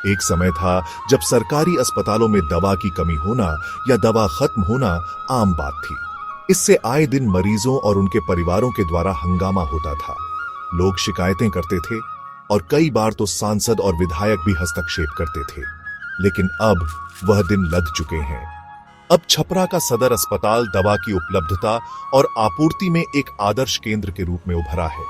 एक समय था जब सरकारी अस्पतालों में दवा की कमी होना या दवा खत्म होना आम बात थी। इससे आए दिन मरीजों और उनके परिवारों के द्वारा हंगामा होता था। लोग शिकायतें करते थे और कई बार तो सांसद और विधायक भी हस्तक्षेप करते थे। लेकिन अब वह दिन लद चुके हैं। अब छपरा का सदर अस्पताल दवा की उपलब्धता और आपूर्ति में एक आदर्श केंद्र के रूप में उभरा है।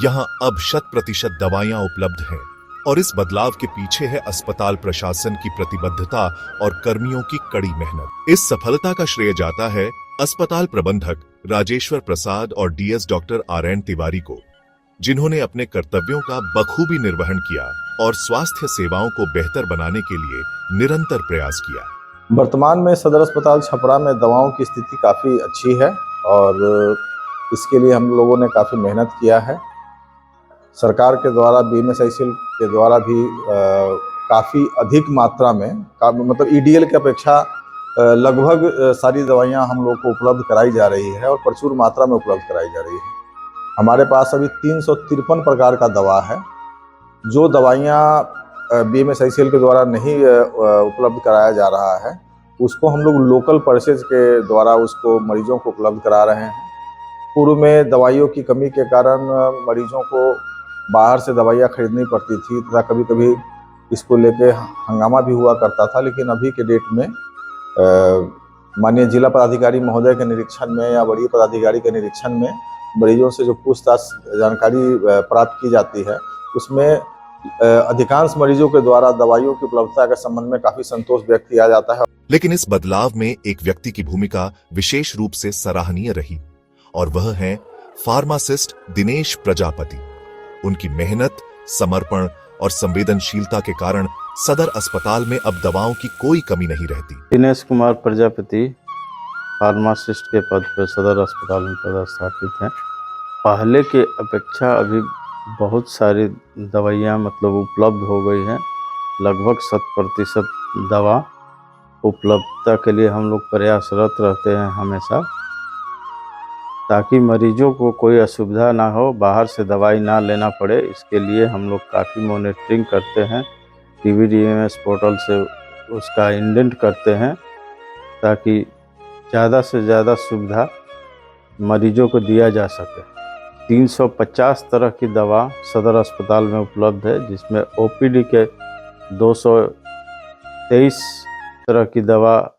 यहाँ अब 100% दवाइयां उपलब्ध हैं और इस बदलाव के पीछे है अस्पताल प्रशासन की प्रतिबद्धता और कर्मियों की कड़ी मेहनत। इस सफलता का श्रेय जाता है अस्पताल प्रबंधक राजेश्वर प्रसाद और डीएस डॉक्टर आरएन तिवारी को, जिन्होंने अपने कर्तव्यों का बखूबी निर्वहन किया और स्वास्थ्य सेवाओं को बेहतर बनाने के लिए निरंतर प्रयास किया। वर्तमान में सदर अस्पताल छपरा में दवाओं की स्थिति काफ़ी अच्छी है और इसके लिए हम लोगों ने काफ़ी मेहनत किया है। सरकार के द्वारा बीएमएसआईसीएल के द्वारा भी काफ़ी अधिक मात्रा में मतलब ईडीएल की अपेक्षा लगभग सारी दवाइयां हम लोग को उपलब्ध कराई जा रही है और प्रचुर मात्रा में उपलब्ध कराई जा रही है। हमारे पास अभी 353 प्रकार का दवा है। जो दवाइयां बीएमएसआईसीएल के द्वारा नहीं उपलब्ध कराया जा रहा है, उसको हम लोग लोकल परचेज के द्वारा उसको मरीजों को उपलब्ध करा रहे हैं। पूर्व में दवाइयों की कमी के कारण मरीजों को बाहर से दवाइयाँ खरीदनी पड़ती थी तथा कभी कभी इसको लेके हंगामा भी हुआ करता था। लेकिन अभी के डेट में माननीय जिला पदाधिकारी महोदय के निरीक्षण में या वरीय पदाधिकारी के निरीक्षण में मरीजों से जो पूछताछ जानकारी प्राप्त की जाती है, उसमें अधिकांश मरीजों के द्वारा दवाइयों की उपलब्धता के संबंध में काफी संतोष व्यक्त किया जाता है। लेकिन इस बदलाव में एक व्यक्ति की भूमिका विशेष रूप से सराहनीय रही और वह है फार्मासिस्ट दिनेश प्रजापति। उनकी मेहनत, समर्पण और संवेदनशीलता के कारण सदर अस्पताल में अब दवाओं की कोई कमी नहीं रहती। दिनेश कुमार प्रजापति फार्मासिस्ट के पद पर सदर अस्पताल में पदस्थापित हैं। पहले के अपेक्षा अभी बहुत सारी दवाइयाँ उपलब्ध हो गई हैं। लगभग 100% दवा उपलब्धता के लिए हम लोग प्रयासरत रहते हैं हमेशा, ताकि मरीजों को कोई असुविधा ना हो, बाहर से दवाई ना लेना पड़े। इसके लिए हम लोग काफ़ी मॉनिटरिंग करते हैं, PBDMS पोर्टल से उसका इंडेंट करते हैं ताकि ज़्यादा से ज़्यादा सुविधा मरीजों को दिया जा सके। 350 तरह की दवा सदर अस्पताल में उपलब्ध है, जिसमें OPD के 223 तरह की दवा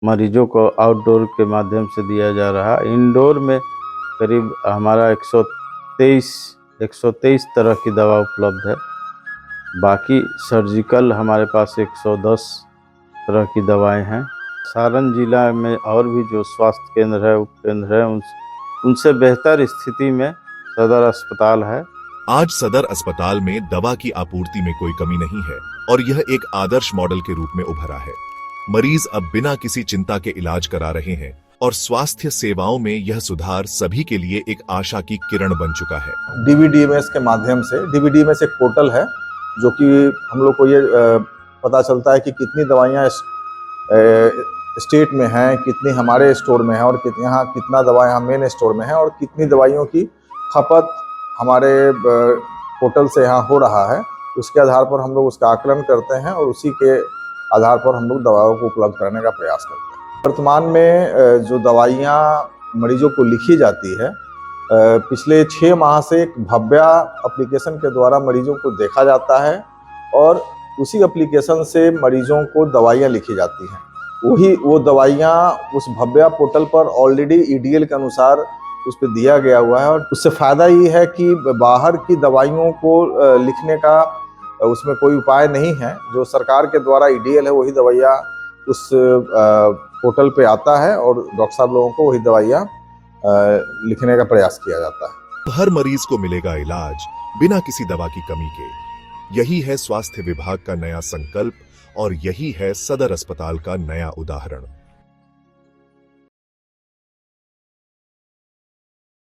मरीजों को आउटडोर के माध्यम से दिया जा रहा है। इंडोर में करीब हमारा 123 तरह की दवा उपलब्ध है। बाकी सर्जिकल हमारे पास 110 तरह की दवाएं हैं। सारण जिला में और भी जो स्वास्थ्य केंद्र है, उपकेंद्र है, उनसे बेहतर स्थिति में सदर अस्पताल है। आज सदर अस्पताल में दवा की आपूर्ति में कोई कमी नहीं है और यह एक आदर्श मॉडल के रूप में उभरा है। मरीज अब बिना किसी चिंता के इलाज करा रहे हैं और स्वास्थ्य सेवाओं में यह सुधार सभी के लिए एक आशा की किरण बन चुका है। DBDMS के माध्यम से, DBDMS एक पोर्टल है जो कि हम लोग को ये पता चलता है कि कितनी दवाइयाँ स्टेट में हैं, कितनी हमारे स्टोर में है और यहाँ कितना दवा यहाँ मेन स्टोर में है और कितनी दवाइयों की खपत हमारे पोर्टल से यहाँ हो रहा है। उसके आधार पर हम लोग उसका आकलन करते हैं और उसी के आधार पर हम लोग दवाओं को उपलब्ध कराने का प्रयास करते हैं। वर्तमान में जो दवाइयाँ मरीजों को लिखी जाती है, पिछले 6 माह से एक भव्या एप्लीकेशन के द्वारा मरीजों को देखा जाता है और उसी एप्लीकेशन से मरीजों को दवाइयाँ लिखी जाती हैं। वो दवाइयाँ उस भव्या पोर्टल पर ऑलरेडी ईडीएल के अनुसार उस पर दिया गया हुआ है और उससे फ़ायदा ये है कि बाहर की दवाइयों को लिखने का उसमें कोई उपाय नहीं है। जो सरकार के द्वारा ईडीएल है, वही दवाइयाँ उस पोर्टल पे आता है और डॉक्टर साहब लोगों को वही दवाइयाँ लिखने का प्रयास किया जाता है। हर मरीज को मिलेगा इलाज बिना किसी दवा की कमी के। यही है स्वास्थ्य विभाग का नया संकल्प और यही है सदर अस्पताल का नया उदाहरण।